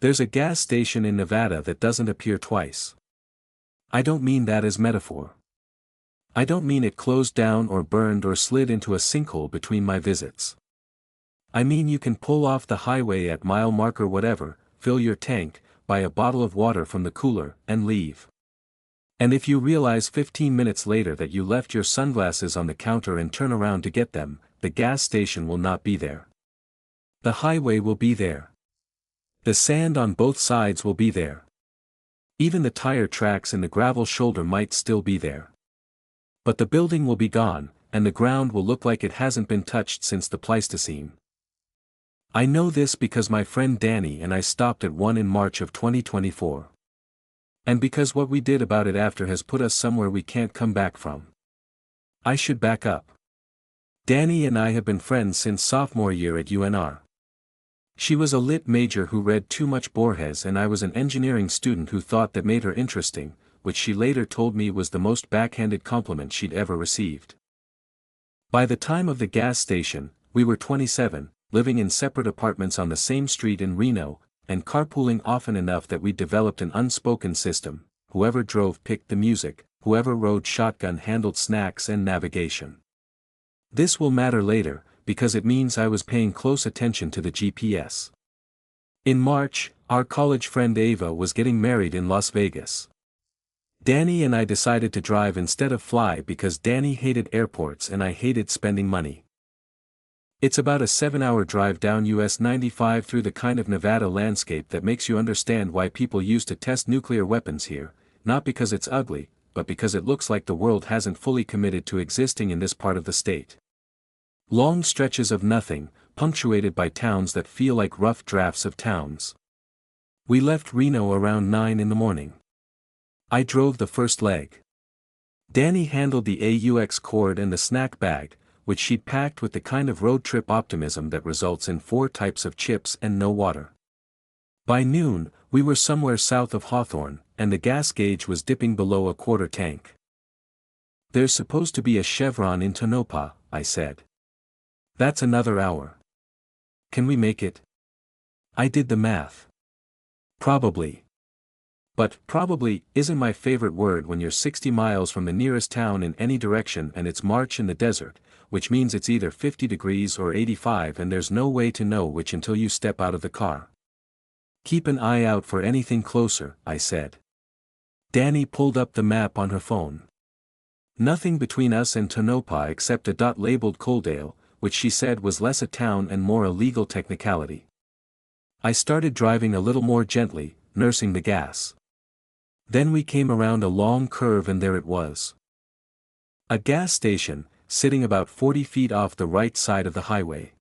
There's a gas station in Nevada that doesn't appear twice. I don't mean that as metaphor. I don't mean it closed down or burned or slid into a sinkhole between my visits. I mean you can pull off the highway at mile marker whatever, fill your tank, buy a bottle of water from the cooler, and leave. And if you realize 15 minutes later that you left your sunglasses on the counter and turn around to get them, the gas station will not be there. The highway will be there. The sand on both sides will be there. Even the tire tracks and the gravel shoulder might still be there. But the building will be gone, and the ground will look like it hasn't been touched since the Pleistocene. I know this because my friend Danny and I stopped at one in March of 2024. And because what we did about it after has put us somewhere we can't come back from. I should back up. Danny and I have been friends since sophomore year at UNR. She was a lit major who read too much Borges and I was an engineering student who thought that made her interesting, which she later told me was the most backhanded compliment she'd ever received. By the time of the gas station, we were 27, living in separate apartments on the same street in Reno, and carpooling often enough that we developed an unspoken system: whoever drove picked the music, whoever rode shotgun handled snacks and navigation. This will matter later, because it means I was paying close attention to the GPS. In March, our college friend Ava was getting married in Las Vegas. Danny and I decided to drive instead of fly because Danny hated airports and I hated spending money. It's about a 7-hour drive down US 95 through the kind of Nevada landscape that makes you understand why people used to test nuclear weapons here, not because it's ugly, but because it looks like the world hasn't fully committed to existing in this part of the state. Long stretches of nothing, punctuated by towns that feel like rough drafts of towns. We left Reno around 9 in the morning. I drove the first leg. Danny handled the AUX cord and the snack bag, which she'd packed with the kind of road trip optimism that results in 4 types of chips and no water. By noon, we were somewhere south of Hawthorne, and the gas gauge was dipping below a quarter tank. There's supposed to be a Chevron in Tonopah, I said. That's another hour. Can we make it? I did the math. Probably. But probably isn't my favorite word when you're 60 miles from the nearest town in any direction and it's March in the desert, which means it's either 50 degrees or 85 and there's no way to know which until you step out of the car. Keep an eye out for anything closer, I said. Danny pulled up the map on her phone. Nothing between us and Tonopah except a dot labeled Coaldale, which she said was less a town and more a legal technicality. I started driving a little more gently, nursing the gas. Then we came around a long curve and there it was. A gas station, sitting about 40 feet off the right side of the highway.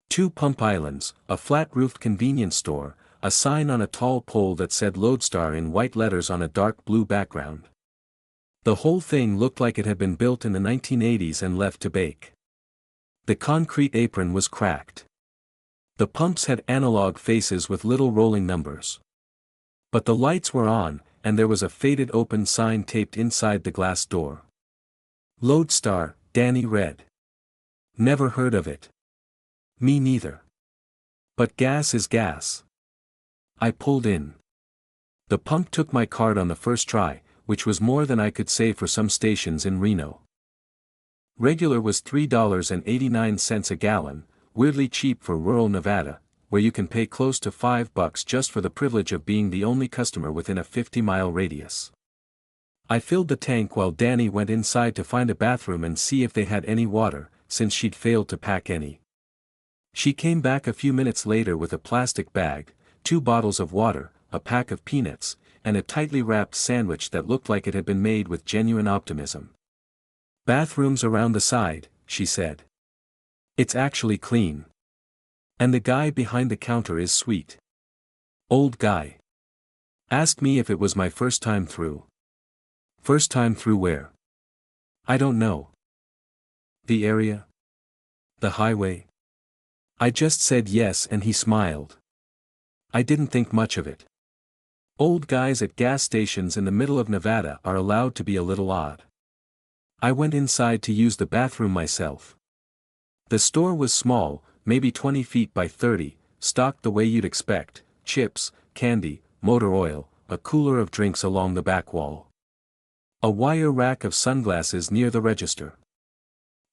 2 pump islands, a flat-roofed convenience store, a sign on a tall pole that said Lodestar in white letters on a dark blue background. The whole thing looked like it had been built in the 1980s and left to bake. The concrete apron was cracked. The pumps had analog faces with little rolling numbers. But the lights were on, and there was a faded open sign taped inside the glass door. Lodestar, Danny read. Never heard of it. Me neither. But gas is gas. I pulled in. The pump took my card on the first try, which was more than I could say for some stations in Reno. Regular was $3.89 a gallon, weirdly cheap for rural Nevada, where you can pay close to $5 just for the privilege of being the only customer within a 50-mile radius. I filled the tank while Danny went inside to find a bathroom and see if they had any water, since she'd failed to pack any. She came back a few minutes later with a plastic bag, 2 bottles of water, a pack of peanuts, and a tightly wrapped sandwich that looked like it had been made with genuine optimism. Bathrooms around the side, she said. It's actually clean. And the guy behind the counter is sweet. Old guy. Asked me if it was my first time through. First time through where? I don't know. The area? The highway? I just said yes and he smiled. I didn't think much of it. Old guys at gas stations in the middle of Nevada are allowed to be a little odd. I went inside to use the bathroom myself. The store was small, maybe 20 feet by 30, stocked the way you'd expect, chips, candy, motor oil, a cooler of drinks along the back wall. A wire rack of sunglasses near the register.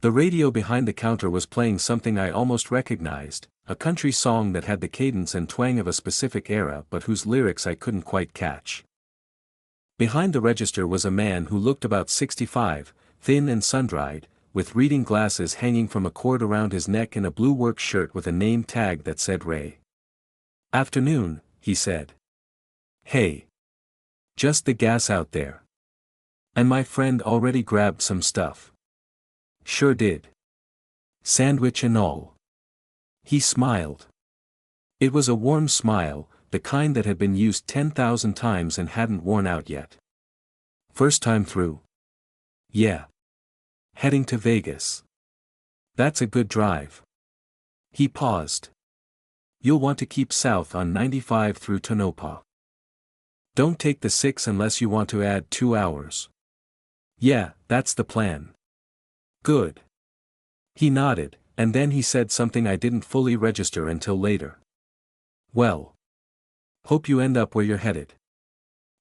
The radio behind the counter was playing something I almost recognized, a country song that had the cadence and twang of a specific era but whose lyrics I couldn't quite catch. Behind the register was a man who looked about 65, thin and sun-dried, with reading glasses hanging from a cord around his neck and a blue work shirt with a name tag that said Ray. "Afternoon," he said. "Hey. Just the gas out there. And my friend already grabbed some stuff." "Sure did. Sandwich and all." He smiled. It was a warm smile, the kind that had been used 10,000 times and hadn't worn out yet. "First time through?" "Yeah. Heading to Vegas." "That's a good drive." He paused. "You'll want to keep south on 95 through Tonopah. Don't take the 6 unless you want to add 2 hours." "Yeah, that's the plan." "Good." He nodded, and then he said something I didn't fully register until later. "Well. Hope you end up where you're headed."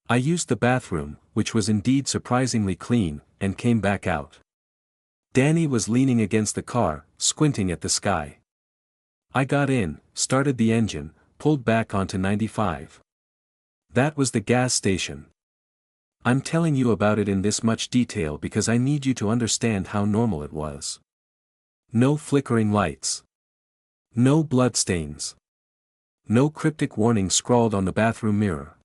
I used the bathroom, which was indeed surprisingly clean, and came back out. Danny was leaning against the car, squinting at the sky. I got in, started the engine, pulled back onto 95. That was the gas station. I'm telling you about it in this much detail because I need you to understand how normal it was. No flickering lights. No bloodstains. No cryptic warning scrawled on the bathroom mirror.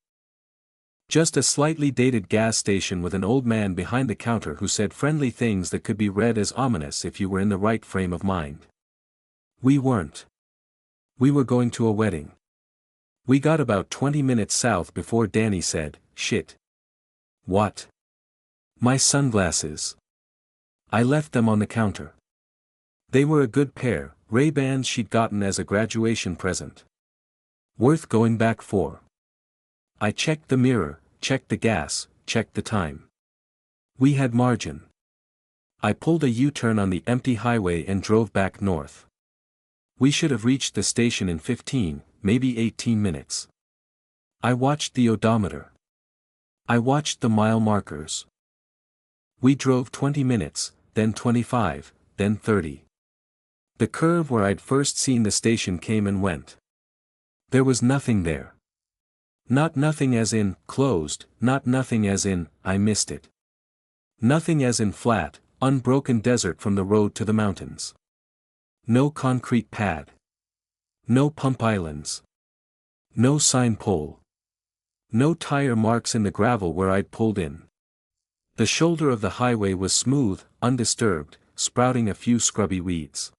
Just a slightly dated gas station with an old man behind the counter who said friendly things that could be read as ominous if you were in the right frame of mind. We weren't. We were going to a wedding. We got about 20 minutes south before Danny said, "Shit." "What?" "My sunglasses. I left them on the counter." They were a good pair, Ray-Bans she'd gotten as a graduation present. Worth going back for. I checked the mirror, checked the gas, checked the time. We had margin. I pulled a U-turn on the empty highway and drove back north. We should have reached the station in 15, maybe 18 minutes. I watched the odometer. I watched the mile markers. We drove 20 minutes, then 25, then 30. The curve where I'd first seen the station came and went. There was nothing there. Not nothing as in, closed, not nothing as in, I missed it. Nothing as in flat, unbroken desert from the road to the mountains. No concrete pad. No pump islands. No sign pole. No tire marks in the gravel where I'd pulled in. The shoulder of the highway was smooth, undisturbed, sprouting a few scrubby weeds.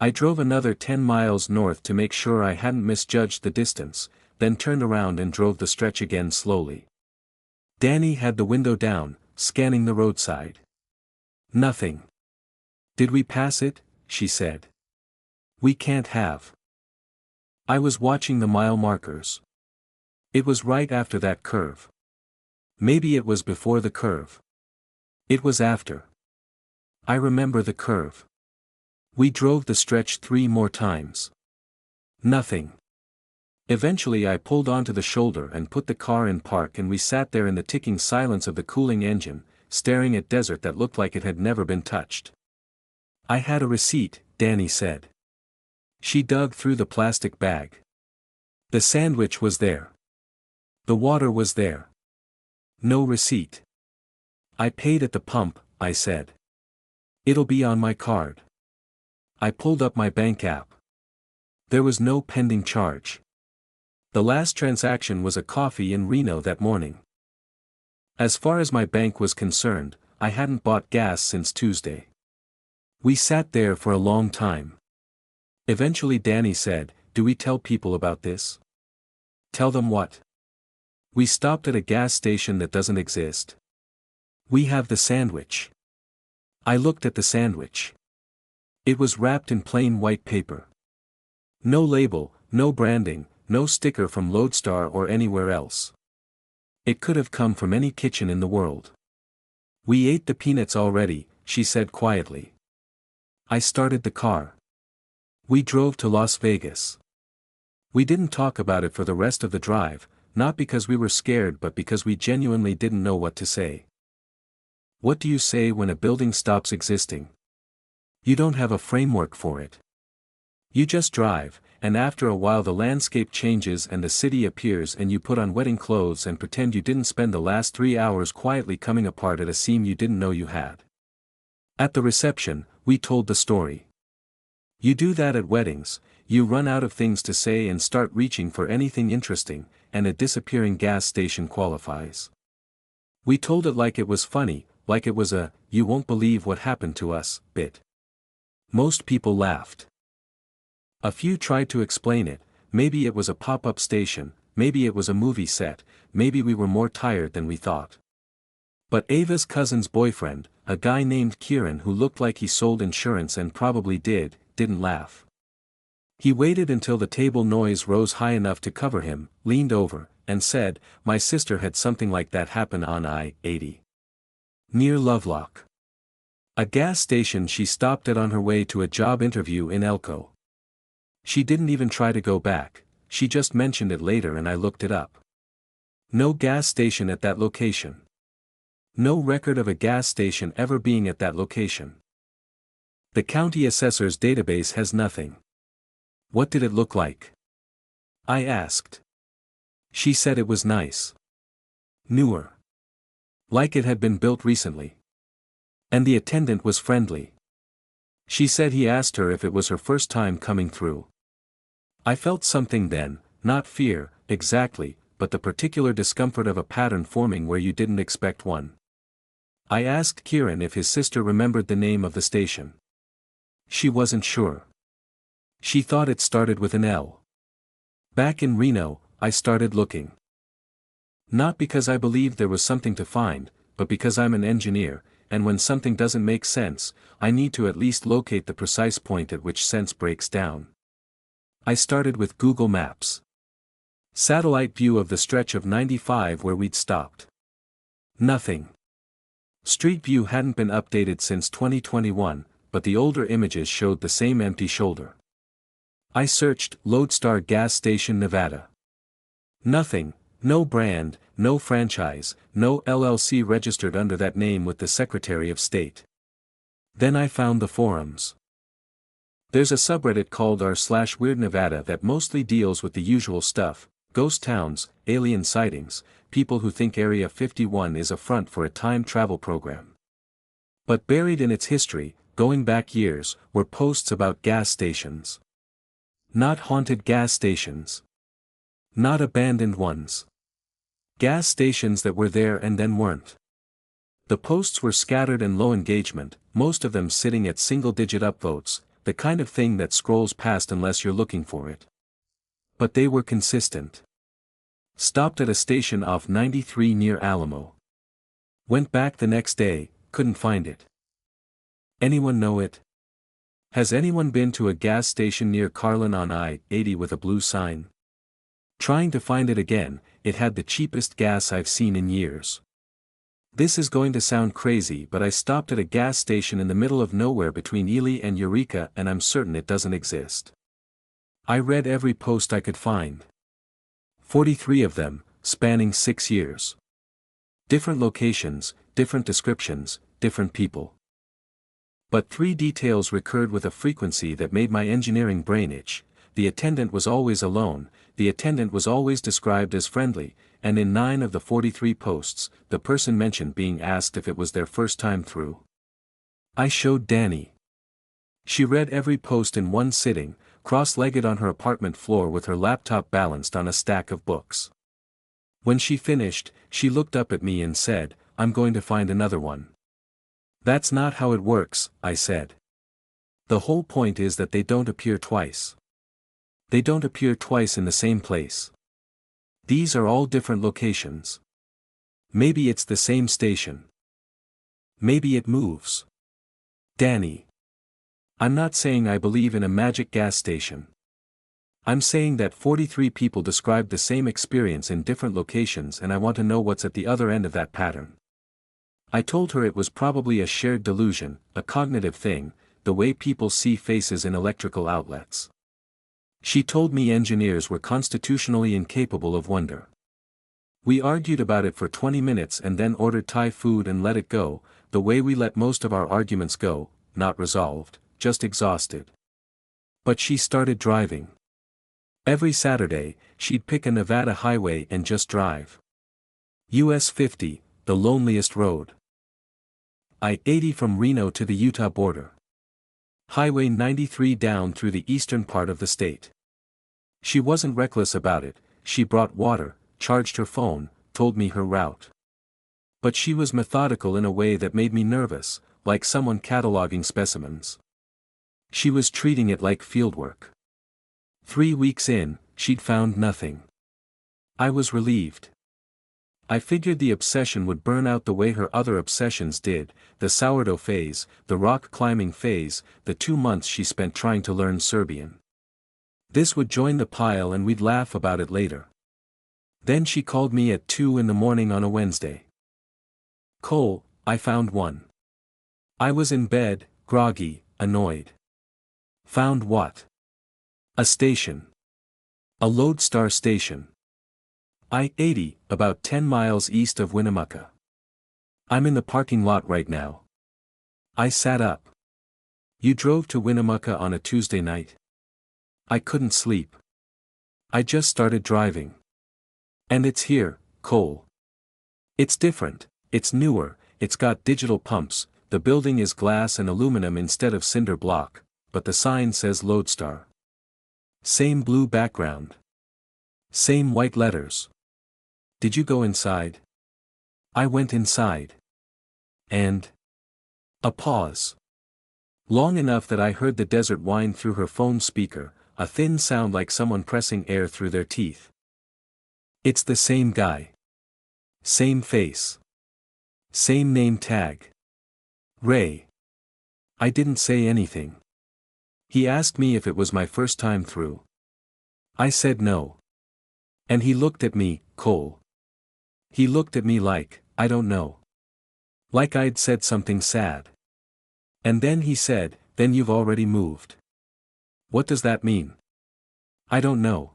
I drove another 10 miles north to make sure I hadn't misjudged the distance, then turned around and drove the stretch again slowly. Danny had the window down, scanning the roadside. "Nothing." "Did we pass it?" she said. "We can't have." I was watching the mile markers. It was right after that curve. Maybe it was before the curve. It was after. I remember the curve. We drove the stretch 3 more times. Nothing. Eventually I pulled onto the shoulder and put the car in park and we sat there in the ticking silence of the cooling engine, staring at desert that looked like it had never been touched. "I had a receipt," Danny said. She dug through the plastic bag. The sandwich was there. The water was there. No receipt. "I paid at the pump," I said. "It'll be on my card." I pulled up my bank app. There was no pending charge. The last transaction was a coffee in Reno that morning. As far as my bank was concerned, I hadn't bought gas since Tuesday. We sat there for a long time. Eventually Danny said, "Do we tell people about this?" "Tell them what?" "We stopped at a gas station that doesn't exist. We have the sandwich." I looked at the sandwich. It was wrapped in plain white paper. No label, no branding, no sticker from Lodestar or anywhere else. It could have come from any kitchen in the world. "We ate the peanuts already," she said quietly. I started the car. We drove to Las Vegas. We didn't talk about it for the rest of the drive, not because we were scared but because we genuinely didn't know what to say. What do you say when a building stops existing? You don't have a framework for it. You just drive, and after a while the landscape changes and the city appears and you put on wedding clothes and pretend you didn't spend the last 3 hours quietly coming apart at a seam you didn't know you had. At the reception, we told the story. You do that at weddings, you run out of things to say and start reaching for anything interesting, and a disappearing gas station qualifies. We told it like it was funny, like it was a, "you won't believe what happened to us" bit. Most people laughed. A few tried to explain it, maybe it was a pop-up station, maybe it was a movie set, maybe we were more tired than we thought. But Ava's cousin's boyfriend, a guy named Kieran who looked like he sold insurance and probably didn't laugh. He waited until the table noise rose high enough to cover him, leaned over, and said, "My sister had something like that happen on I-80. Near Lovelock. A gas station she stopped at on her way to a job interview in Elko. She didn't even try to go back, she just mentioned it later and I looked it up. No gas station at that location. No record of a gas station ever being at that location. The county assessor's database has nothing." "What did it look like?" I asked. She said it was nice. Newer. Like it had been built recently. And the attendant was friendly. She said he asked her if it was her first time coming through. I felt something then, not fear, exactly, but the particular discomfort of a pattern forming where you didn't expect one. I asked Kieran if his sister remembered the name of the station. She wasn't sure. She thought it started with an L. Back in Reno, I started looking. Not because I believed there was something to find, but because I'm an engineer, and when something doesn't make sense, I need to at least locate the precise point at which sense breaks down. I started with Google Maps. Satellite view of the stretch of 95 where we'd stopped. Nothing. Street view hadn't been updated since 2021, but the older images showed the same empty shoulder. I searched Lodestar Gas Station Nevada. Nothing, no brand, no franchise, no LLC registered under that name with the Secretary of State. Then I found the forums. There's a subreddit called r/Weird Nevada that mostly deals with the usual stuff: ghost towns, alien sightings, people who think Area 51 is a front for a time travel program. But buried in its history, going back years, were posts about gas stations. Not haunted gas stations. Not abandoned ones. Gas stations that were there and then weren't. The posts were scattered and low engagement, most of them sitting at single-digit upvotes, the kind of thing that scrolls past unless you're looking for it. But they were consistent. Stopped at a station off 93 near Alamo. Went back the next day, couldn't find it. Anyone know it? Has anyone been to a gas station near Carlin on I-80 with a blue sign? Trying to find it again, it had the cheapest gas I've seen in years. This is going to sound crazy, but I stopped at a gas station in the middle of nowhere between Ely and Eureka and I'm certain it doesn't exist. I read every post I could find. 43 of them, spanning 6 years. Different locations, different descriptions, different people. But 3 details recurred with a frequency that made my engineering brain itch. The attendant was always alone, the attendant was always described as friendly, and in 9 of the 43 posts, the person mentioned being asked if it was their first time through. I showed Danny. She read every post in one sitting, cross-legged on her apartment floor with her laptop balanced on a stack of books. When she finished, she looked up at me and said, "I'm going to find another one." "That's not how it works," I said. "The whole point is that they don't appear twice. They don't appear twice in the same place. These are all different locations. Maybe it's the same station. Maybe it moves." Danny. I'm not saying I believe in a magic gas station. I'm saying that 43 people described the same experience in different locations and I want to know what's at the other end of that pattern. I told her it was probably a shared delusion, a cognitive thing, the way people see faces in electrical outlets. She told me engineers were constitutionally incapable of wonder. We argued about it for 20 minutes and then ordered Thai food and let it go, the way we let most of our arguments go, not resolved, just exhausted. But she started driving. Every Saturday, she'd pick a Nevada highway and just drive. US 50, the loneliest road. I-80 from Reno to the Utah border. Highway 93 down through the eastern part of the state. She wasn't reckless about it, she brought water, charged her phone, told me her route. But she was methodical in a way that made me nervous, like someone cataloging specimens. She was treating it like fieldwork. 3 weeks in, she'd found nothing. I was relieved. I figured the obsession would burn out the way her other obsessions did, the sourdough phase, the rock climbing phase, the 2 months she spent trying to learn Serbian. This would join the pile and we'd laugh about it later. Then she called me at 2 in the morning on a Wednesday. Cole, I found one. I was in bed, groggy, annoyed. Found what? A station. A lodestar station. I-80, about 10 miles east of Winnemucca. I'm in the parking lot right now. I sat up. You drove to Winnemucca on a Tuesday night? I couldn't sleep. I just started driving. And it's here, Cole. It's different, it's newer, it's got digital pumps, the building is glass and aluminum instead of cinder block, but the sign says Lodestar. Same blue background. Same white letters. Did you go inside? I went inside. And? A pause. Long enough that I heard the desert whine through her phone speaker, a thin sound like someone pressing air through their teeth. It's the same guy. Same face. Same name tag. Ray. I didn't say anything. He asked me if it was my first time through. I said no. And he looked at me, Cole. He looked at me like, I don't know. Like I'd said something sad. And then he said, then you've already moved. What does that mean? I don't know.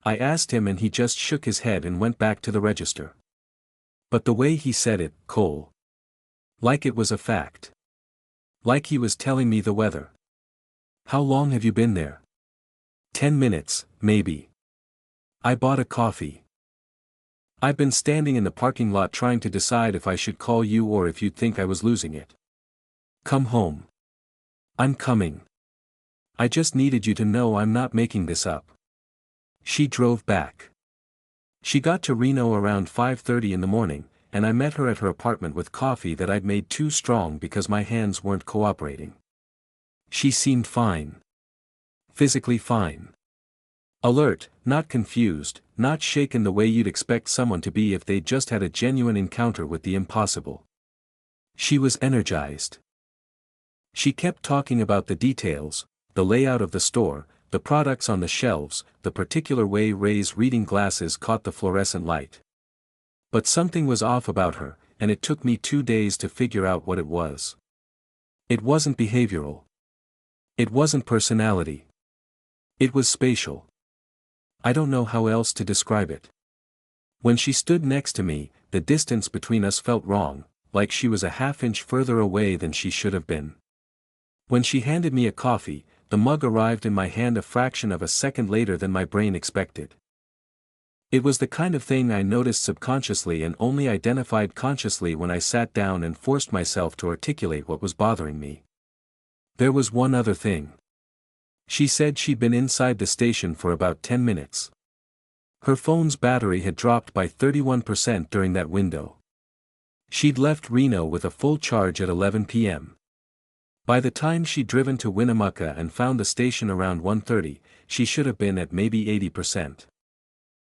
I asked him and he just shook his head and went back to the register. But the way he said it, Cole. Like it was a fact. Like he was telling me the weather. How long have you been there? 10 minutes, maybe. I bought a coffee. I've been standing in the parking lot trying to decide if I should call you or if you'd think I was losing it. Come home. I'm coming. I just needed you to know I'm not making this up. She drove back. She got to Reno around 5:30 in the morning, and I met her at her apartment with coffee that I'd made too strong because my hands weren't cooperating. She seemed fine. Physically fine. Alert, not confused, not shaken the way you'd expect someone to be if they'd just had a genuine encounter with the impossible. She was energized. She kept talking about the details, the layout of the store, the products on the shelves, the particular way Ray's reading glasses caught the fluorescent light. But something was off about her, and it took me 2 days to figure out what it was. It wasn't behavioral. It wasn't personality. It was spatial. I don't know how else to describe it. When she stood next to me, the distance between us felt wrong, like she was a half-inch further away than she should have been. When she handed me a coffee, the mug arrived in my hand a fraction of a second later than my brain expected. It was the kind of thing I noticed subconsciously and only identified consciously when I sat down and forced myself to articulate what was bothering me. There was one other thing. She said she'd been inside the station for about 10 minutes. Her phone's battery had dropped by 31% during that window. She'd left Reno with a full charge at 11 p.m. By the time she'd driven to Winnemucca and found the station around 1:30, she should have been at maybe 80%.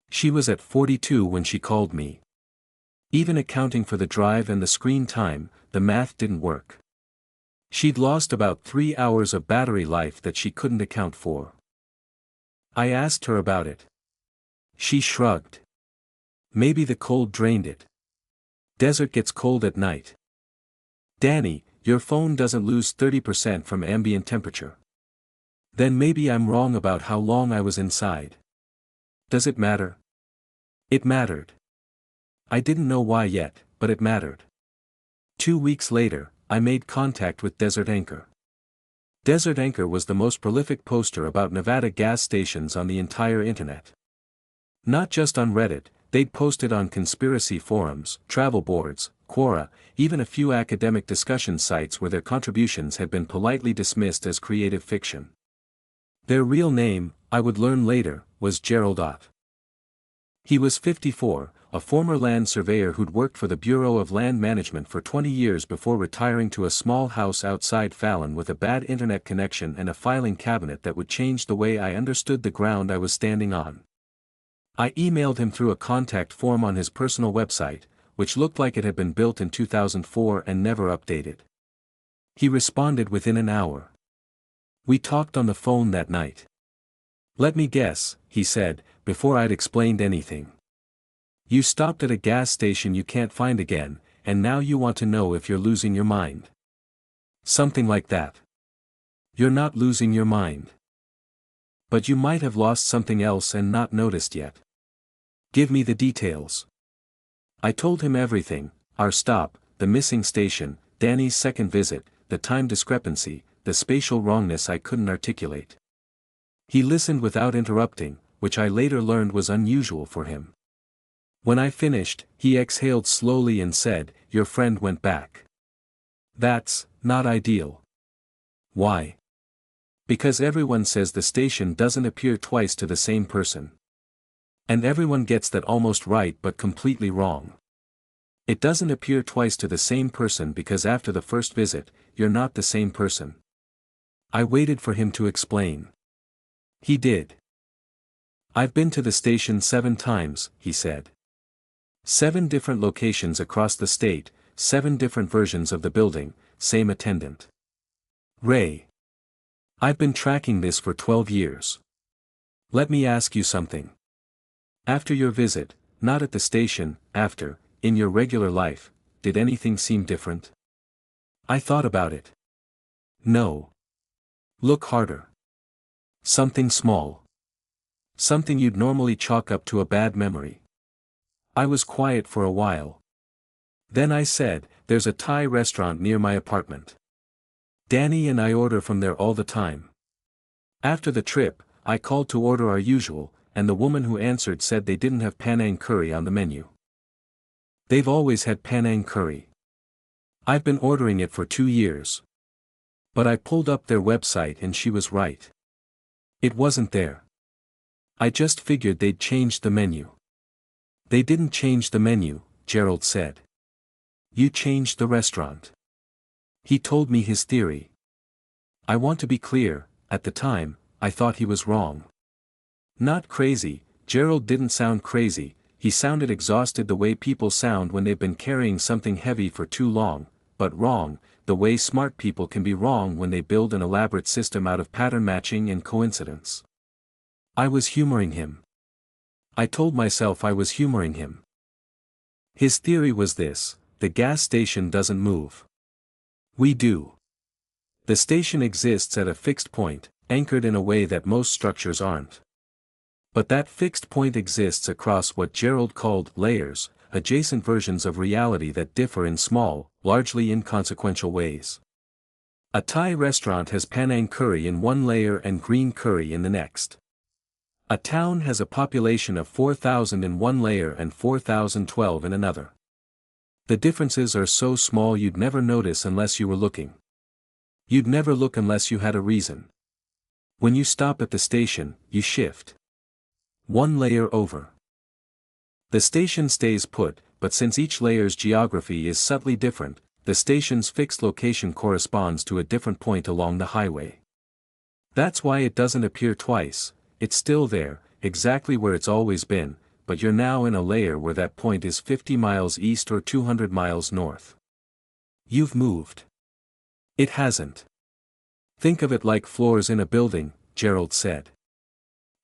She was at 42 when she called me. Even accounting for the drive and the screen time, the math didn't work. She'd lost about 3 hours of battery life that she couldn't account for. I asked her about it. She shrugged. Maybe the cold drained it. Desert gets cold at night. Danny, your phone doesn't lose 30% from ambient temperature. Then maybe I'm wrong about how long I was inside. Does it matter? It mattered. I didn't know why yet, but it mattered. 2 weeks later, I made contact with Desert Anchor. Desert Anchor was the most prolific poster about Nevada gas stations on the entire internet. Not just on Reddit, they'd posted on conspiracy forums, travel boards, Quora, even a few academic discussion sites where their contributions had been politely dismissed as creative fiction. Their real name, I would learn later, was Gerald Ott. He was 54, a former land surveyor who'd worked for the Bureau of Land Management for 20 years before retiring to a small house outside Fallon with a bad internet connection and a filing cabinet that would change the way I understood the ground I was standing on. I emailed him through a contact form on his personal website, which looked like it had been built in 2004 and never updated. He responded within an hour. We talked on the phone that night. "Let me guess," he said, before I'd explained anything. "You stopped at a gas station you can't find again, and now you want to know if you're losing your mind." Something like that. "You're not losing your mind. But you might have lost something else and not noticed yet. Give me the details." I told him everything: our stop, the missing station, Danny's second visit, the time discrepancy, the spatial wrongness I couldn't articulate. He listened without interrupting, which I later learned was unusual for him. When I finished, he exhaled slowly and said, "Your friend went back. That's not ideal." "Why?" "Because everyone says the station doesn't appear twice to the same person. And everyone gets that almost right but completely wrong. It doesn't appear twice to the same person because after the first visit, you're not the same person." I waited for him to explain. He did. "I've been to the station 7 times, he said. 7 different locations across the state, 7 different versions of the building, same attendant. Ray. I've been tracking this for 12 years. Let me ask you something. After your visit, not at the station, after, in your regular life, did anything seem different?" I thought about it. "No. Look harder. Something small. Something you'd normally chalk up to a bad memory." I was quiet for a while. Then I said, "There's a Thai restaurant near my apartment. Danny and I order from there all the time. After the trip, I called to order our usual, and the woman who answered said they didn't have Penang curry on the menu. They've always had Penang curry. I've been ordering it for 2 years. But I pulled up their website and she was right. It wasn't there. I just figured they'd changed the menu." "They didn't change the menu," Gerald said. "You changed the restaurant." He told me his theory. I want to be clear, at the time, I thought he was wrong. Not crazy. Gerald didn't sound crazy, he sounded exhausted the way people sound when they've been carrying something heavy for too long, but wrong, the way smart people can be wrong when they build an elaborate system out of pattern matching and coincidence. I was humoring him. I told myself I was humoring him. His theory was this: the gas station doesn't move. We do. The station exists at a fixed point, anchored in a way that most structures aren't. But that fixed point exists across what Gerald called layers, adjacent versions of reality that differ in small, largely inconsequential ways. A Thai restaurant has Penang curry in one layer and green curry in the next. A town has a population of 4,000 in one layer and 4,012 in another. The differences are so small you'd never notice unless you were looking. You'd never look unless you had a reason. When you stop at the station, you shift one layer over. The station stays put, but since each layer's geography is subtly different, the station's fixed location corresponds to a different point along the highway. That's why it doesn't appear twice. It's still there, exactly where it's always been, but you're now in a layer where that point is 50 miles east or 200 miles north. You've moved. It hasn't. Think of it like floors in a building, Gerald said.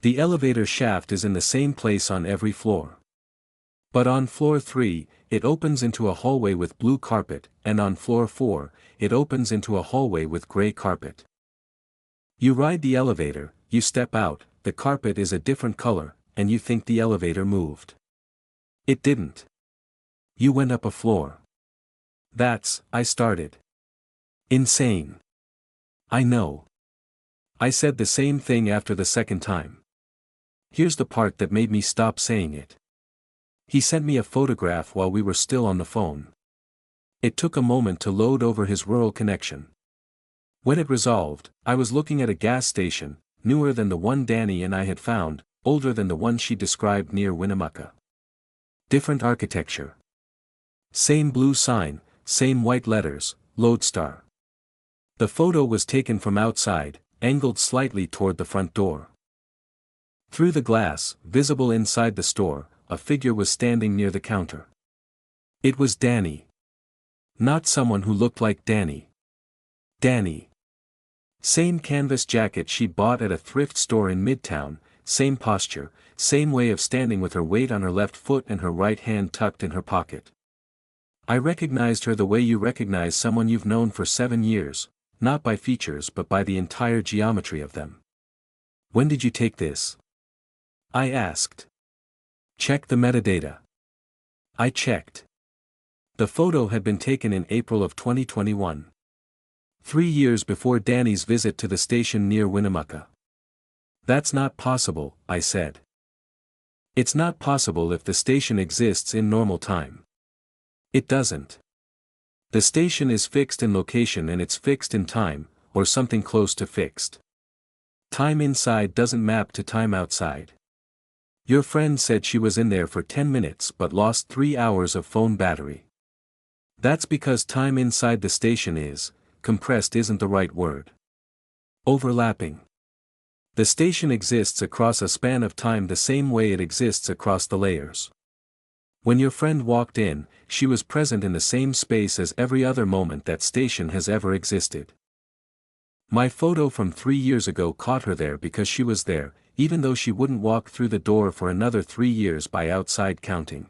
The elevator shaft is in the same place on every floor. But on floor 3, it opens into a hallway with blue carpet, and on floor 4, it opens into a hallway with gray carpet. You ride the elevator, you step out, the carpet is a different color, and you think the elevator moved. It didn't. You went up a floor. I started. Insane. I know. I said the same thing after the second time. Here's the part that made me stop saying it. He sent me a photograph while we were still on the phone. It took a moment to load over his rural connection. When it resolved, I was looking at a gas station, newer than the one Danny and I had found, older than the one she described near Winnemucca. Different architecture. Same blue sign, same white letters, Lodestar. The photo was taken from outside, angled slightly toward the front door. Through the glass, visible inside the store, a figure was standing near the counter. It was Danny. Not someone who looked like Danny. Danny. Same canvas jacket she'd bought at a thrift store in Midtown, same posture, same way of standing with her weight on her left foot and her right hand tucked in her pocket. I recognized her the way you recognize someone you've known for 7 years, not by features but by the entire geometry of them. When did you take this? I asked. Check the metadata. I checked. The photo had been taken in April of 2021. 3 years before Danny's visit to the station near Winnemucca. That's not possible, I said. It's not possible if the station exists in normal time. It doesn't. The station is fixed in location and it's fixed in time, or something close to fixed. Time inside doesn't map to time outside. Your friend said she was in there for 10 minutes but lost 3 hours of phone battery. That's because time inside the station is, compressed isn't the right word. Overlapping. The station exists across a span of time the same way it exists across the layers. When your friend walked in, she was present in the same space as every other moment that station has ever existed. My photo from 3 years ago caught her there because she was there, even though she wouldn't walk through the door for another 3 years by outside counting.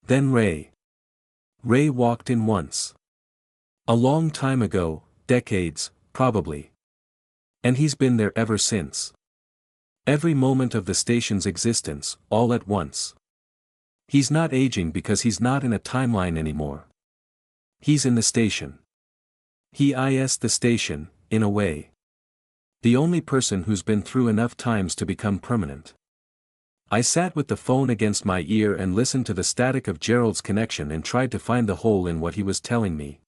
Then Ray. Ray walked in once. A long time ago, decades, probably. And he's been there ever since. Every moment of the station's existence, all at once. He's not aging because he's not in a timeline anymore. He's in the station. He is the station, in a way. The only person who's been through enough times to become permanent. I sat with the phone against my ear and listened to the static of Gerald's connection and tried to find the hole in what he was telling me.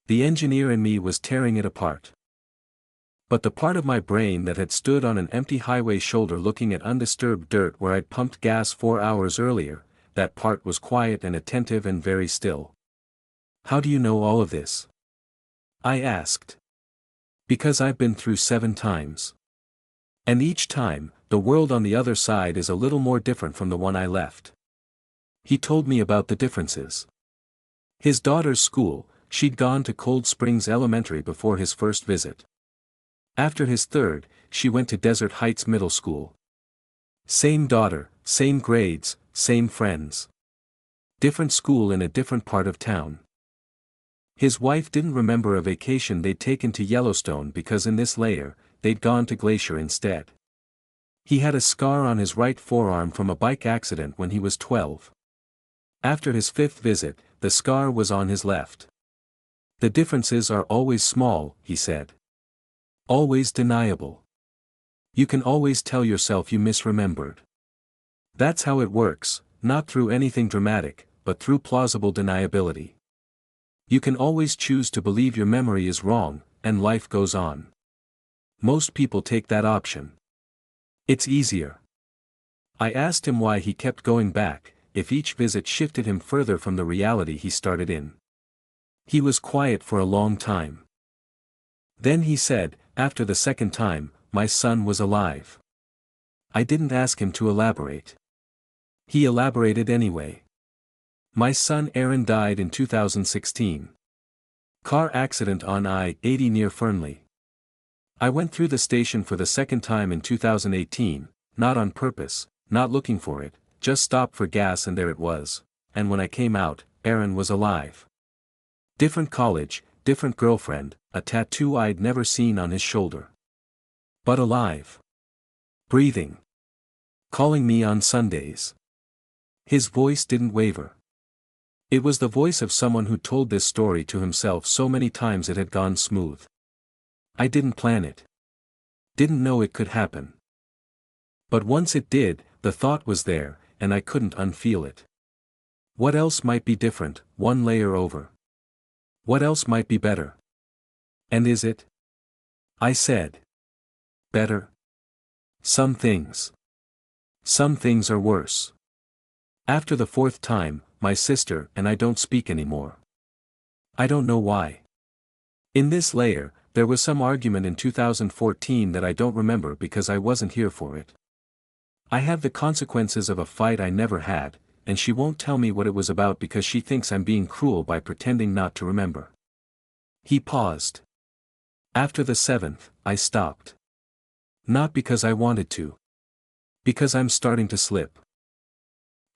The engineer in me was tearing it apart. But the part of my brain that had stood on an empty highway shoulder looking at undisturbed dirt where I'd pumped gas 4 hours earlier, that part was quiet and attentive and very still. How do you know all of this? I asked. Because I've been through 7 times. And each time, the world on the other side is a little more different from the one I left. He told me about the differences. His daughter's school, she'd gone to Cold Springs Elementary before his first visit. After his third, she went to Desert Heights Middle School. Same daughter, same grades, same friends. Different school in a different part of town. His wife didn't remember a vacation they'd taken to Yellowstone because in this layer, they'd gone to Glacier instead. He had a scar on his right forearm from a bike accident when he was 12. After his 5th visit, the scar was on his left. The differences are always small, he said. Always deniable. You can always tell yourself you misremembered. That's how it works, not through anything dramatic, but through plausible deniability. You can always choose to believe your memory is wrong, and life goes on. Most people take that option. It's easier. I asked him why he kept going back, if each visit shifted him further from the reality he started in. He was quiet for a long time. Then he said, after the second time, my son was alive. I didn't ask him to elaborate. He elaborated anyway. My son Aaron died in 2016. Car accident on I-80 near Fernley. I went through the station for the second time in 2018, not on purpose, not looking for it, just stopped for gas and there it was, and when I came out, Aaron was alive. Different college, different girlfriend, a tattoo I'd never seen on his shoulder. But alive. Breathing. Calling me on Sundays. His voice didn't waver. It was the voice of someone who told this story to himself so many times it had gone smooth. I didn't plan it. Didn't know it could happen. But once it did, the thought was there, and I couldn't unfeel it. What else might be different, one layer over? What else might be better? And is it? I said. Better? Some things. Some things are worse. After the fourth time, my sister and I don't speak anymore. I don't know why. In this layer, there was some argument in 2014 that I don't remember because I wasn't here for it. I have the consequences of a fight I never had, and she won't tell me what it was about because she thinks I'm being cruel by pretending not to remember. He paused. After the seventh, I stopped. Not because I wanted to. Because I'm starting to slip.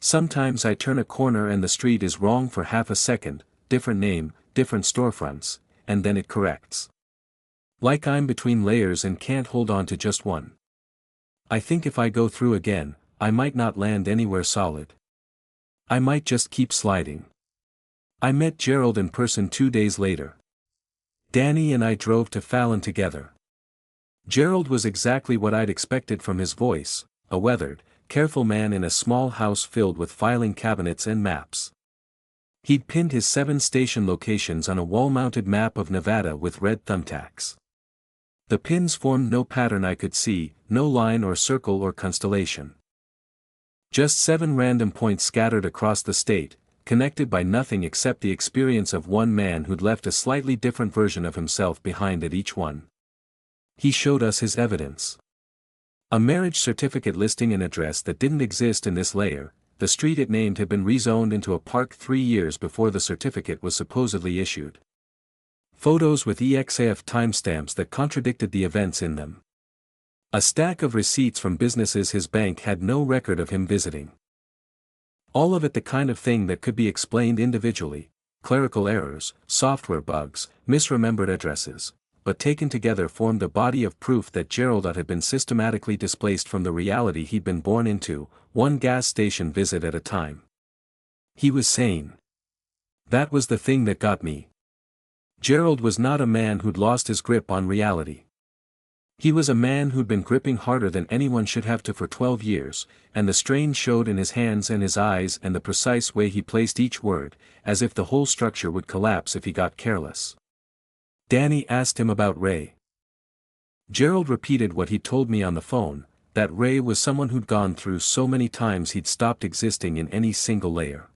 Sometimes I turn a corner and the street is wrong for half a second, different name, different storefronts, and then it corrects. Like I'm between layers and can't hold on to just one. I think if I go through again, I might not land anywhere solid. I might just keep sliding. I met Gerald in person 2 days later. Danny and I drove to Fallon together. Gerald was exactly what I'd expected from his voice, a weathered, careful man in a small house filled with filing cabinets and maps. He'd pinned his 7 station locations on a wall-mounted map of Nevada with red thumbtacks. The pins formed no pattern I could see, no line or circle or constellation. Just 7 random points scattered across the state, connected by nothing except the experience of one man who'd left a slightly different version of himself behind at each one. He showed us his evidence. A marriage certificate listing an address that didn't exist in this layer. The street it named had been rezoned into a park 3 years before the certificate was supposedly issued. Photos with EXIF timestamps that contradicted the events in them. A stack of receipts from businesses his bank had no record of him visiting. All of it the kind of thing that could be explained individually, clerical errors, software bugs, misremembered addresses, but taken together formed a body of proof that Gerald had been systematically displaced from the reality he'd been born into, one gas station visit at a time. He was sane. That was the thing that got me. Gerald was not a man who'd lost his grip on reality. He was a man who'd been gripping harder than anyone should have to for 12 years, and the strain showed in his hands and his eyes and the precise way he placed each word, as if the whole structure would collapse if he got careless. Danny asked him about Ray. Gerald repeated what he'd told me on the phone, that Ray was someone who'd gone through so many times he'd stopped existing in any single layer.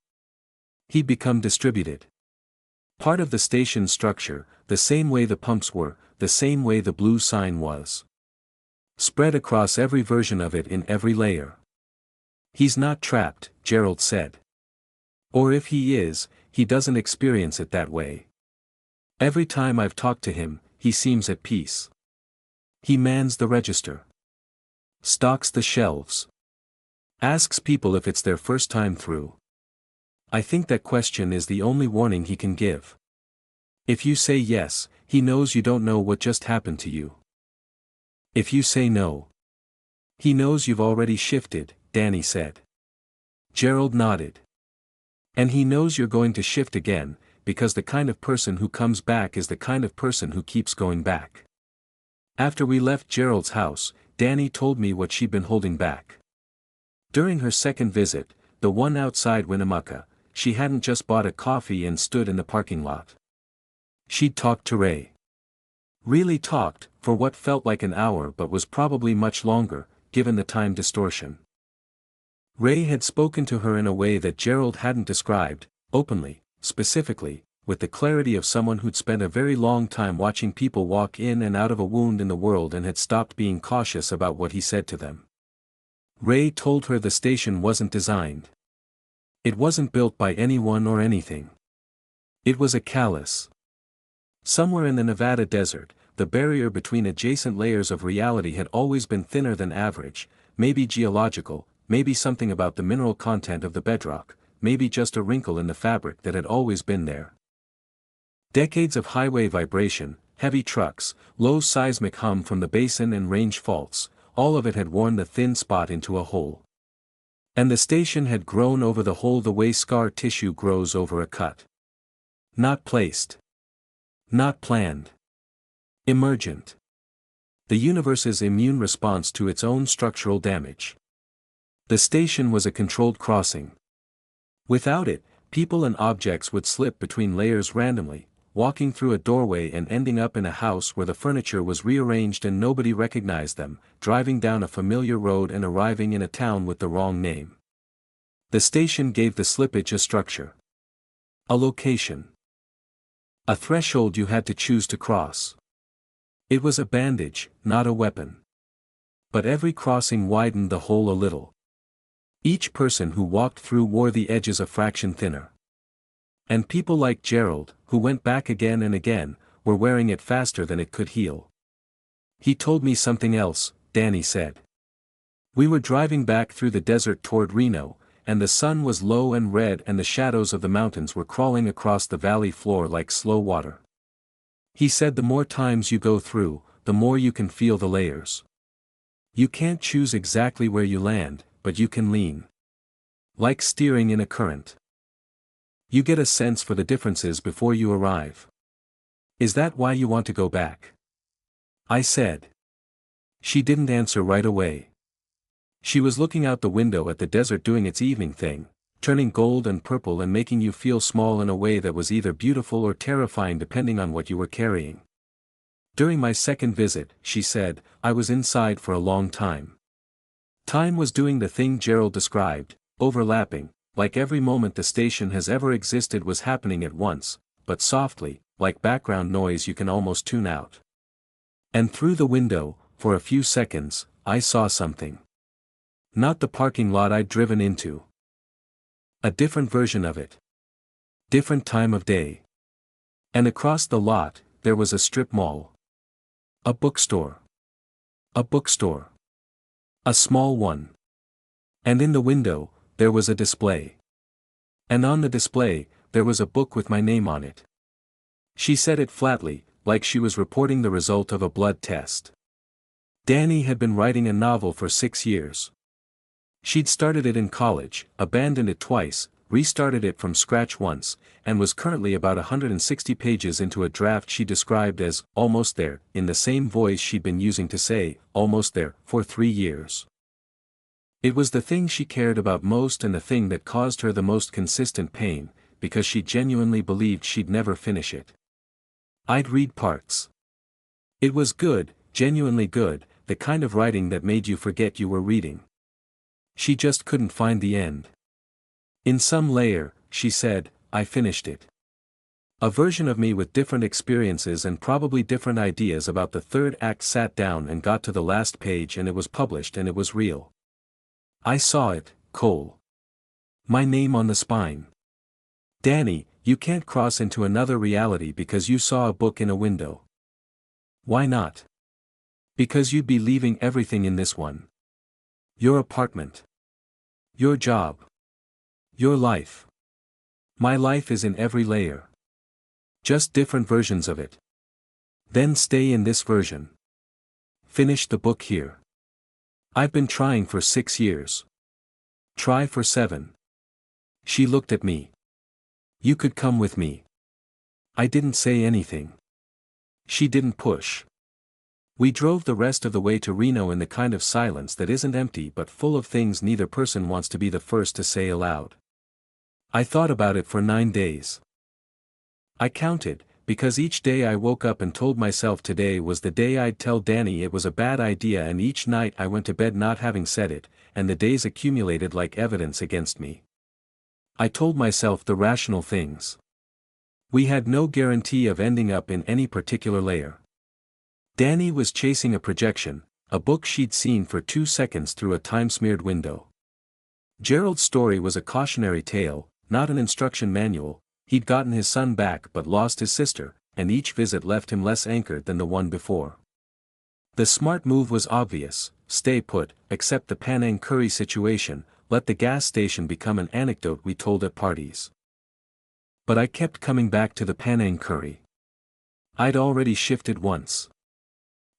He'd become distributed. Part of the station's structure, the same way the pumps were, the same way the blue sign was. Spread across every version of it in every layer. He's not trapped, Gerald said. Or if he is, he doesn't experience it that way. Every time I've talked to him, he seems at peace. He mans the register. Stocks the shelves. Asks people if it's their first time through. I think that question is the only warning he can give. If you say yes, he knows you don't know what just happened to you. If you say no, he knows you've already shifted, Danny said. Gerald nodded. And he knows you're going to shift again, because the kind of person who comes back is the kind of person who keeps going back. After we left Gerald's house, Danny told me what she'd been holding back. During her second visit, the one outside Winnemucca, she hadn't just bought a coffee and stood in the parking lot. She'd talked to Ray. Really talked, for what felt like an hour but was probably much longer, given the time distortion. Ray had spoken to her in a way that Gerald hadn't described, openly, specifically, with the clarity of someone who'd spent a very long time watching people walk in and out of a wound in the world and had stopped being cautious about what he said to them. Ray told her the station wasn't designed. It wasn't built by anyone or anything. It was a callus. Somewhere in the Nevada desert, the barrier between adjacent layers of reality had always been thinner than average, maybe geological, maybe something about the mineral content of the bedrock, maybe just a wrinkle in the fabric that had always been there. Decades of highway vibration, heavy trucks, low seismic hum from the basin and range faults, all of it had worn the thin spot into a hole. And the station had grown over the hole the way scar tissue grows over a cut. Not placed. Not planned. Emergent. The universe's immune response to its own structural damage. The station was a controlled crossing. Without it, people and objects would slip between layers randomly, walking through a doorway and ending up in a house where the furniture was rearranged and nobody recognized them, driving down a familiar road and arriving in a town with the wrong name. The station gave the slippage a structure. A location. A threshold you had to choose to cross. It was a bandage, not a weapon. But every crossing widened the hole a little. Each person who walked through wore the edges a fraction thinner. And people like Gerald, who went back again and again, were wearing it faster than it could heal. He told me something else, Danny said. We were driving back through the desert toward Reno, and the sun was low and red and the shadows of the mountains were crawling across the valley floor like slow water. He said the more times you go through, the more you can feel the layers. You can't choose exactly where you land, but you can lean. Like steering in a current. You get a sense for the differences before you arrive. Is that why you want to go back? I said. She didn't answer right away. She was looking out the window at the desert doing its evening thing, turning gold and purple and making you feel small in a way that was either beautiful or terrifying depending on what you were carrying. During my second visit, she said, I was inside for a long time. Time was doing the thing Gerald described, overlapping, like every moment the station has ever existed was happening at once, but softly, like background noise you can almost tune out. And through the window, for a few seconds, I saw something. Not the parking lot I'd driven into. A different version of it. Different time of day. And across the lot, there was a strip mall. A bookstore. A bookstore. A small one. And in the window, there was a display. And on the display, there was a book with my name on it. She said it flatly, like she was reporting the result of a blood test. Danny had been writing a novel for 6 years. She'd started it in college, abandoned it twice, restarted it from scratch once, and was currently about 160 pages into a draft she described as almost there, in the same voice she'd been using to say, almost there, for 3 years. It was the thing she cared about most and the thing that caused her the most consistent pain, because she genuinely believed she'd never finish it. I'd read parts. It was good, genuinely good, the kind of writing that made you forget you were reading. She just couldn't find the end. In some layer, she said, I finished it. A version of me with different experiences and probably different ideas about the third act sat down and got to the last page and it was published and it was real. I saw it, Cole. My name on the spine. Danny, you can't cross into another reality because you saw a book in a window. Why not? Because you'd be leaving everything in this one. Your apartment. Your job. Your life. My life is in every layer. Just different versions of it. Then stay in this version. Finish the book here. I've been trying for 6 years. Try for 7. She looked at me. You could come with me. I didn't say anything. She didn't push. We drove the rest of the way to Reno in the kind of silence that isn't empty but full of things neither person wants to be the first to say aloud. I thought about it for 9 days. I counted, because each day I woke up and told myself today was the day I'd tell Danny it was a bad idea, and each night I went to bed not having said it, and the days accumulated like evidence against me. I told myself the rational things. We had no guarantee of ending up in any particular layer. Danny was chasing a projection, a book she'd seen for 2 seconds through a time-smeared window. Gerald's story was a cautionary tale, not an instruction manual. He'd gotten his son back but lost his sister, and each visit left him less anchored than the one before. The smart move was obvious: stay put, accept the Panang Curry situation, let the gas station become an anecdote we told at parties. But I kept coming back to the Panang Curry. I'd already shifted once.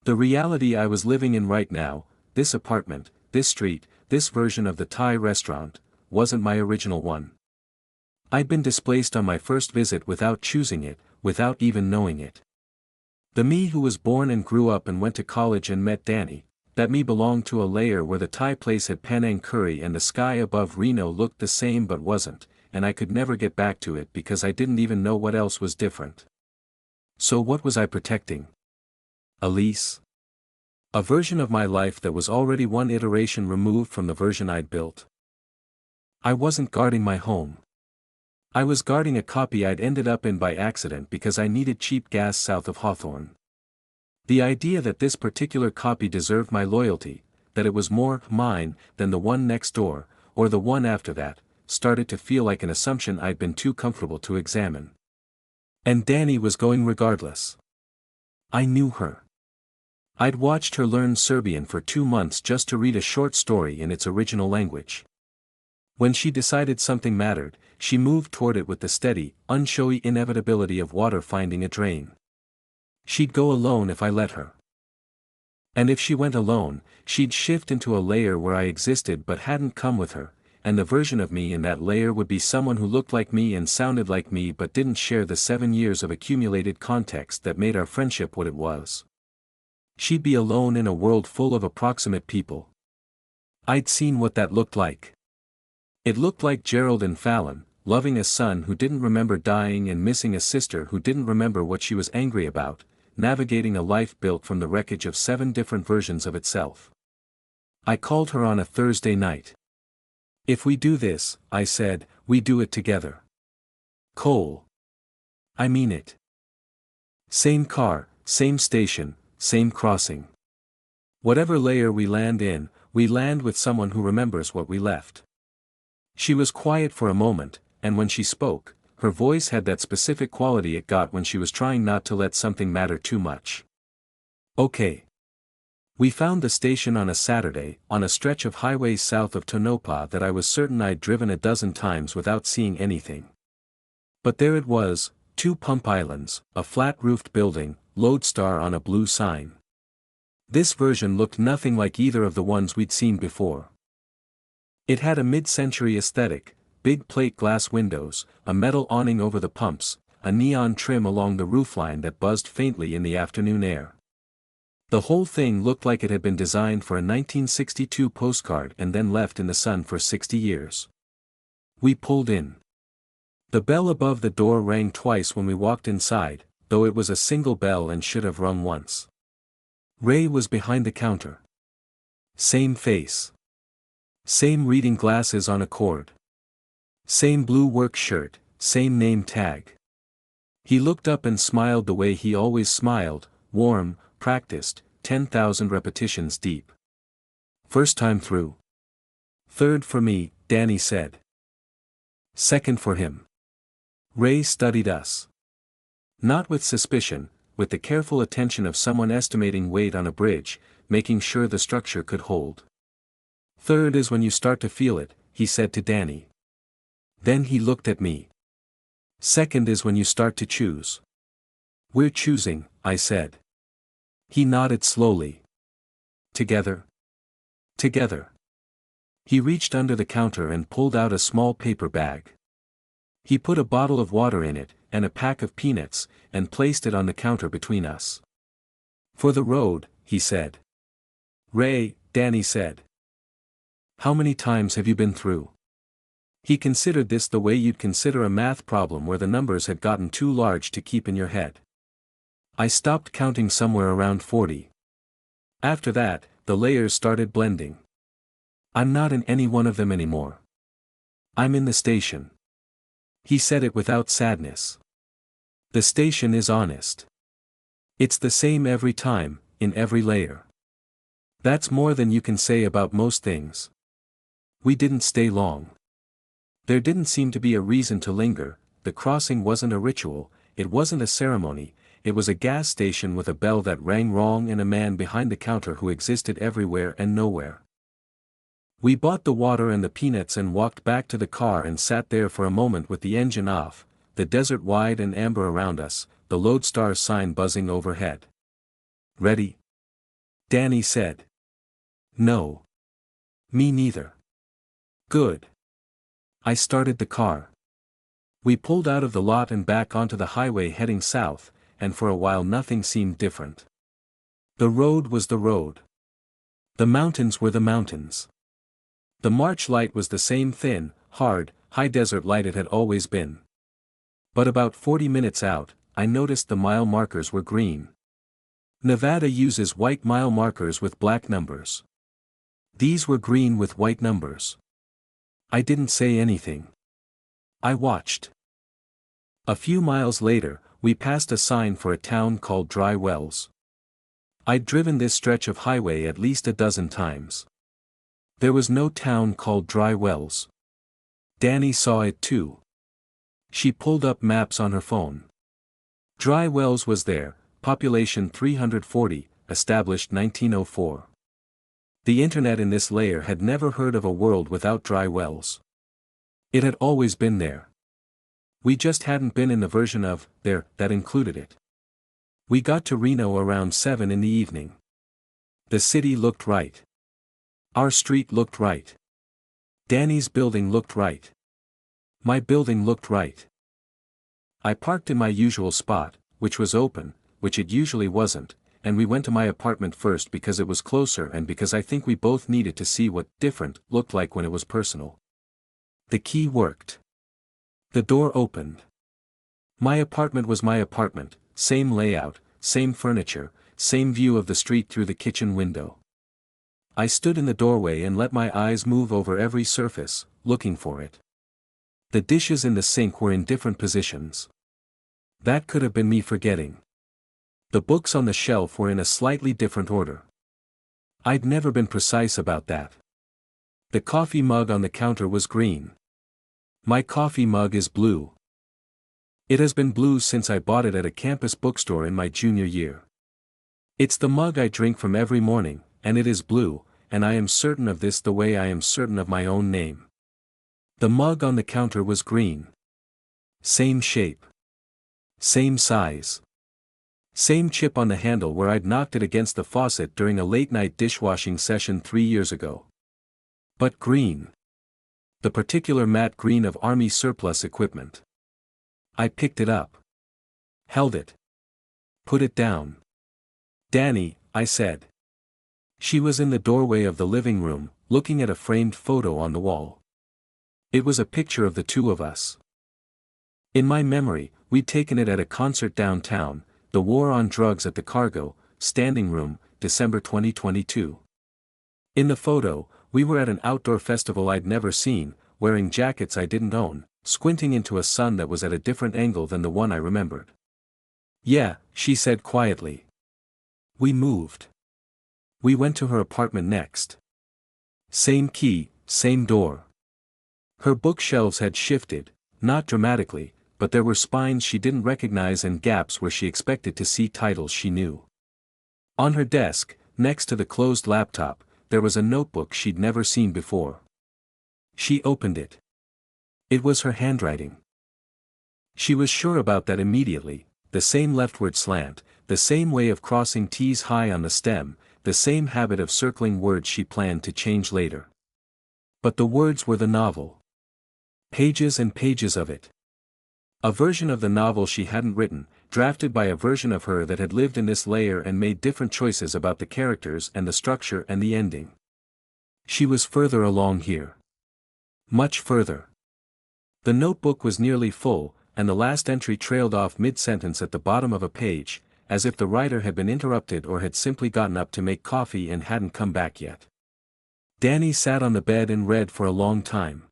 The reality I was living in right now, this apartment, this street, this version of the Thai restaurant, wasn't my original one. I'd been displaced on my first visit without choosing it, without even knowing it. The me who was born and grew up and went to college and met Danny, that me belonged to a layer where the Thai place had Penang curry and the sky above Reno looked the same but wasn't, and I could never get back to it because I didn't even know what else was different. So what was I protecting? Elise? A version of my life that was already one iteration removed from the version I'd built. I wasn't guarding my home. I was guarding a copy I'd ended up in by accident because I needed cheap gas south of Hawthorne. The idea that this particular copy deserved my loyalty, that it was more mine than the one next door, or the one after that, started to feel like an assumption I'd been too comfortable to examine. And Danny was going regardless. I knew her. I'd watched her learn Serbian for 2 months just to read a short story in its original language. When she decided something mattered, she moved toward it with the steady, unshowy inevitability of water finding a drain. She'd go alone if I let her. And if she went alone, she'd shift into a layer where I existed but hadn't come with her, and the version of me in that layer would be someone who looked like me and sounded like me but didn't share the 7 years of accumulated context that made our friendship what it was. She'd be alone in a world full of approximate people. I'd seen what that looked like. It looked like Gerald and Fallon, loving a son who didn't remember dying and missing a sister who didn't remember what she was angry about, navigating a life built from the wreckage of 7 different versions of itself. I called her on a Thursday night. If we do this, I said, we do it together. Cole. I mean it. Same car, same station, same crossing. Whatever layer we land in, we land with someone who remembers what we left. She was quiet for a moment, and when she spoke, her voice had that specific quality it got when she was trying not to let something matter too much. Okay. We found the station on a Saturday, on a stretch of highway south of Tonopah that I was certain I'd driven a dozen times without seeing anything. But there it was, 2 pump islands, a flat-roofed building, Lodestar on a blue sign. This version looked nothing like either of the ones we'd seen before. It had a mid-century aesthetic, big plate glass windows, a metal awning over the pumps, a neon trim along the roofline that buzzed faintly in the afternoon air. The whole thing looked like it had been designed for a 1962 postcard and then left in the sun for 60 years. We pulled in. The bell above the door rang twice when we walked inside, though it was a single bell and should have rung once. Ray was behind the counter. Same face. Same reading glasses on a cord. Same blue work shirt, same name tag. He looked up and smiled the way he always smiled, warm, practiced, 10,000 repetitions deep. First time through. Third for me, Danny said. Second for him. Ray studied us. Not with suspicion, with the careful attention of someone estimating weight on a bridge, making sure the structure could hold. Third is when you start to feel it, he said to Danny. Then he looked at me. Second is when you start to choose. We're choosing, I said. He nodded slowly. Together. Together. He reached under the counter and pulled out a small paper bag. He put a bottle of water in it, and a pack of peanuts, and placed it on the counter between us. For the road, he said. Ray, Danny said. How many times have you been through? He considered this the way you'd consider a math problem where the numbers had gotten too large to keep in your head. I stopped counting somewhere around 40. After that, the layers started blending. I'm not in any one of them anymore. I'm in the station. He said it without sadness. The station is honest. It's the same every time, in every layer. That's more than you can say about most things. We didn't stay long. There didn't seem to be a reason to linger. The crossing wasn't a ritual, it wasn't a ceremony, it was a gas station with a bell that rang wrong and a man behind the counter who existed everywhere and nowhere. We bought the water and the peanuts and walked back to the car and sat there for a moment with the engine off, the desert wide and amber around us, the lodestar sign buzzing overhead. "Ready?" Danny said. "No. Me neither." "Good." I started the car. We pulled out of the lot and back onto the highway heading south, and for a while nothing seemed different. The road was the road. The mountains were the mountains. The march light was the same thin, hard, high desert light it had always been. But about 40 minutes out, I noticed the mile markers were green. Nevada uses white mile markers with black numbers. These were green with white numbers. I didn't say anything. I watched. A few miles later, we passed a sign for a town called Dry Wells. I'd driven this stretch of highway at least a dozen times. There was no town called Dry Wells. Danny saw it too. She pulled up maps on her phone. Dry Wells was there, population 340, established 1904. The internet in this layer had never heard of a world without dry wells. It had always been there. We just hadn't been in the version of there that included it. We got to Reno around 7 in the evening. The city looked right. Our street looked right. Danny's building looked right. My building looked right. I parked in my usual spot, which was open, which it usually wasn't, and we went to my apartment first because it was closer and because I think we both needed to see what different looked like when it was personal. The key worked. The door opened. My apartment was my apartment, same layout, same furniture, same view of the street through the kitchen window. I stood in the doorway and let my eyes move over every surface, looking for it. The dishes in the sink were in different positions. That could have been me forgetting. The books on the shelf were in a slightly different order. I'd never been precise about that. The coffee mug on the counter was green. My coffee mug is blue. It has been blue since I bought it at a campus bookstore in my junior year. It's the mug I drink from every morning, and it is blue, and I am certain of this the way I am certain of my own name. The mug on the counter was green. Same shape. Same size. Same chip on the handle where I'd knocked it against the faucet during a late-night dishwashing session 3 years ago. But green. The particular matte green of Army surplus equipment. I picked it up. Held it. Put it down. "Danny," I said. She was in the doorway of the living room, looking at a framed photo on the wall. It was a picture of the two of us. In my memory, we'd taken it at a concert downtown, The War on Drugs at the Cargo, Standing Room, December 2022. In the photo, we were at an outdoor festival I'd never seen, wearing jackets I didn't own, squinting into a sun that was at a different angle than the one I remembered. "Yeah," she said quietly. We moved. We went to her apartment next. Same key, same door. Her bookshelves had shifted, not dramatically, but there were spines she didn't recognize and gaps where she expected to see titles she knew. On her desk, next to the closed laptop, there was a notebook she'd never seen before. She opened it. It was her handwriting. She was sure about that immediately, the same leftward slant, the same way of crossing T's high on the stem, the same habit of circling words she planned to change later. But the words were the novel. Pages and pages of it. A version of the novel she hadn't written, drafted by a version of her that had lived in this layer and made different choices about the characters and the structure and the ending. She was further along here. Much further. The notebook was nearly full, and the last entry trailed off mid-sentence at the bottom of a page, as if the writer had been interrupted or had simply gotten up to make coffee and hadn't come back yet. Danny sat on the bed and read for a long time.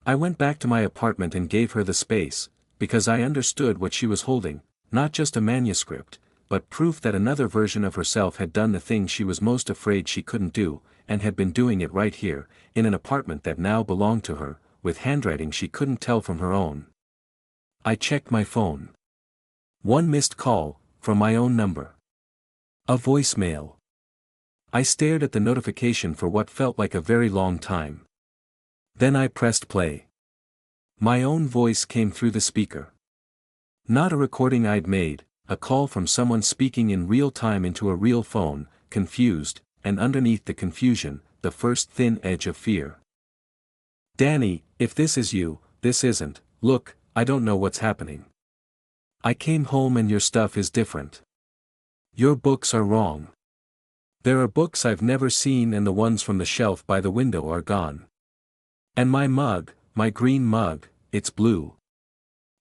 I went back to my apartment and gave her the space, because I understood what she was holding, not just a manuscript, but proof that another version of herself had done the thing she was most afraid she couldn't do, and had been doing it right here, in an apartment that now belonged to her, with handwriting she couldn't tell from her own. I checked my phone. One missed call, from my own number. A voicemail. I stared at the notification for what felt like a very long time. Then I pressed play. My own voice came through the speaker. Not a recording I'd made, a call from someone speaking in real time into a real phone, confused, and underneath the confusion, the first thin edge of fear. Danny, if this is you, this isn't. Look, I don't know what's happening. I came home and your stuff is different. Your books are wrong. There are books I've never seen and the ones from the shelf by the window are gone. And my mug, my green mug, it's blue.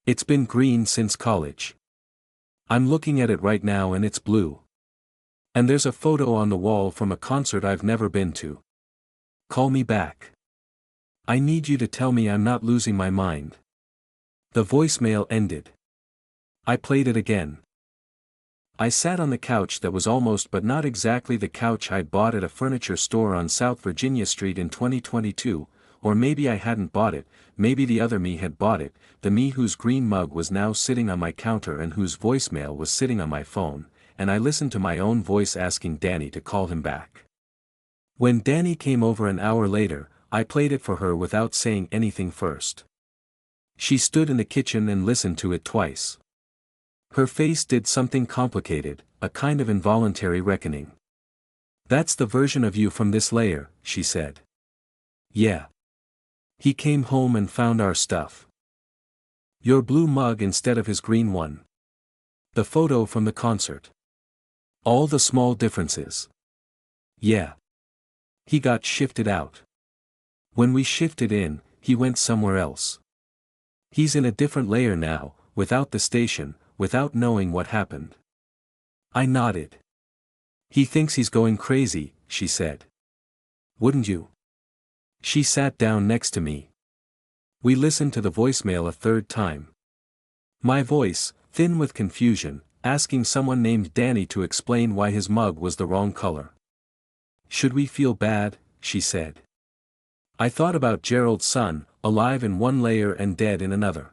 It's been green since college. I'm looking at it right now and it's blue. And there's a photo on the wall from a concert I've never been to. Call me back. I need you to tell me I'm not losing my mind. The voicemail ended. I played it again. I sat on the couch that was almost but not exactly the couch I'd bought at a furniture store on South Virginia Street in 2022, or maybe I hadn't bought it, maybe the other me had bought it, the me whose green mug was now sitting on my counter and whose voicemail was sitting on my phone, and I listened to my own voice asking Danny to call him back. When Danny came over an hour later, I played it for her without saying anything first. She stood in the kitchen and listened to it twice. Her face did something complicated, a kind of involuntary reckoning. That's the version of you from this layer, she said. Yeah. He came home and found our stuff. Your blue mug instead of his green one. The photo from the concert. All the small differences. Yeah. He got shifted out. When we shifted in, he went somewhere else. He's in a different layer now, without the station, without knowing what happened. I nodded. He thinks he's going crazy, she said. Wouldn't you? She sat down next to me. We listened to the voicemail a third time. My voice, thin with confusion, asking someone named Danny to explain why his mug was the wrong color. Should we feel bad? She said. I thought about Gerald's son, alive in one layer and dead in another.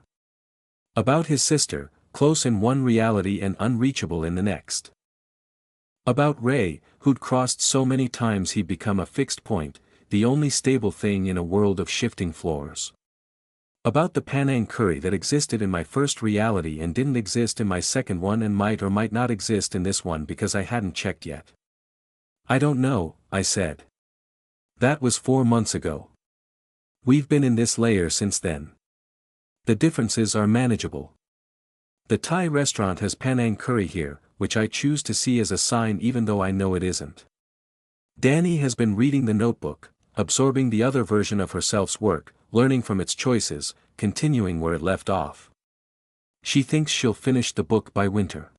About his sister, close in one reality and unreachable in the next. About Ray, who'd crossed so many times he'd become a fixed point, the only stable thing in a world of shifting floors. About the Penang curry that existed in my first reality and didn't exist in my second one and might or might not exist in this one because I hadn't checked yet. I don't know, I said. That was 4 months ago. We've been in this layer since then. The differences are manageable. The Thai restaurant has Penang curry here, which I choose to see as a sign even though I know it isn't. Danny has been reading the notebook, absorbing the other version of herself's work, learning from its choices, continuing where it left off. She thinks she'll finish the book by winter.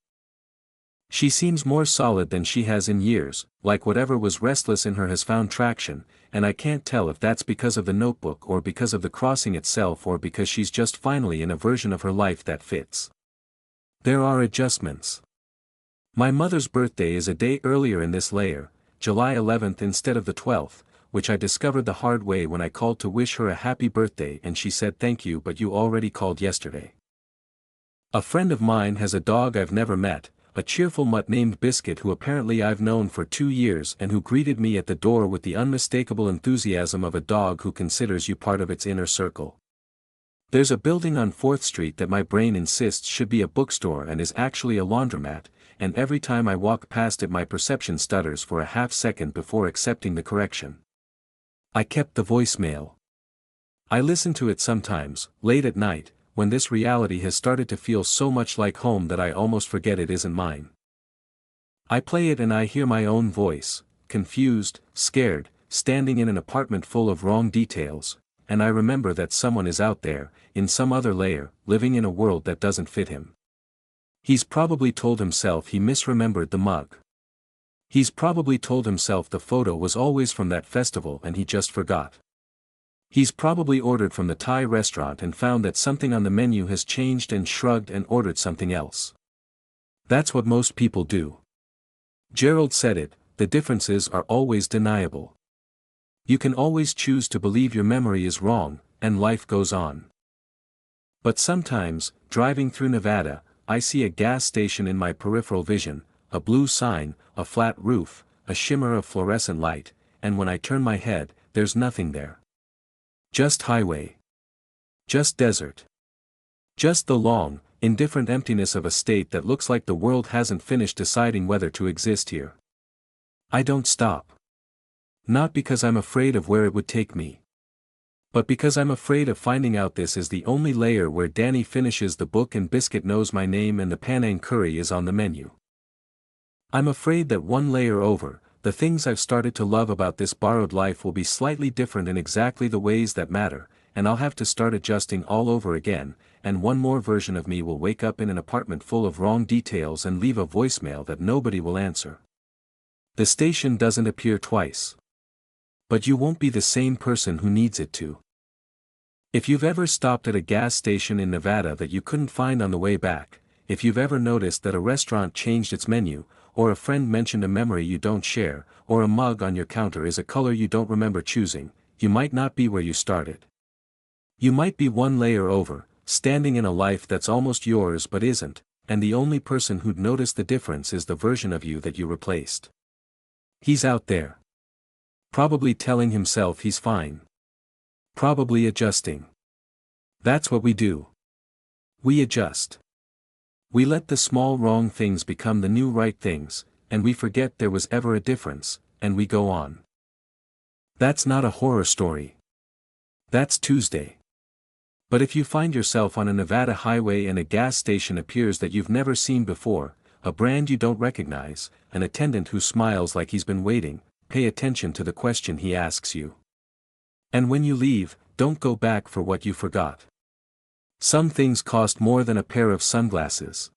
She seems more solid than she has in years, like whatever was restless in her has found traction, and I can't tell if that's because of the notebook or because of the crossing itself or because she's just finally in a version of her life that fits. There are adjustments. My mother's birthday is a day earlier in this layer, July 11th instead of the 12th, which I discovered the hard way when I called to wish her a happy birthday and she said thank you but you already called yesterday. A friend of mine has a dog I've never met, a cheerful mutt named Biscuit who apparently I've known for 2 years and who greeted me at the door with the unmistakable enthusiasm of a dog who considers you part of its inner circle. There's a building on 4th Street that my brain insists should be a bookstore and is actually a laundromat, and every time I walk past it my perception stutters for a half second before accepting the correction. I kept the voicemail. I listen to it sometimes, late at night, when this reality has started to feel so much like home that I almost forget it isn't mine. I play it and I hear my own voice, confused, scared, standing in an apartment full of wrong details, and I remember that someone is out there, in some other layer, living in a world that doesn't fit him. He's probably told himself he misremembered the mug. He's probably told himself the photo was always from that festival and he just forgot. He's probably ordered from the Thai restaurant and found that something on the menu has changed and shrugged and ordered something else. That's what most people do. Gerald said it, the differences are always deniable. You can always choose to believe your memory is wrong, and life goes on. But sometimes, driving through Nevada, I see a gas station in my peripheral vision, a blue sign, a flat roof, a shimmer of fluorescent light, and when I turn my head, there's nothing there. Just highway. Just desert. Just the long, indifferent emptiness of a state that looks like the world hasn't finished deciding whether to exist here. I don't stop. Not because I'm afraid of where it would take me, but because I'm afraid of finding out this is the only layer where Danny finishes the book and Biscuit knows my name and the Panang curry is on the menu. I'm afraid that one layer over, the things I've started to love about this borrowed life will be slightly different in exactly the ways that matter, and I'll have to start adjusting all over again, and one more version of me will wake up in an apartment full of wrong details and leave a voicemail that nobody will answer. The station doesn't appear twice. But you won't be the same person who needs it to. If you've ever stopped at a gas station in Nevada that you couldn't find on the way back, if you've ever noticed that a restaurant changed its menu, or a friend mentioned a memory you don't share, or a mug on your counter is a color you don't remember choosing, you might not be where you started. You might be one layer over, standing in a life that's almost yours but isn't, and the only person who'd notice the difference is the version of you that you replaced. He's out there. Probably telling himself he's fine. Probably adjusting. That's what we do. We adjust. We let the small wrong things become the new right things, and we forget there was ever a difference, and we go on. That's not a horror story. That's Tuesday. But if you find yourself on a Nevada highway and a gas station appears that you've never seen before, a brand you don't recognize, an attendant who smiles like he's been waiting, pay attention to the question he asks you. And when you leave, don't go back for what you forgot. Some things cost more than a pair of sunglasses.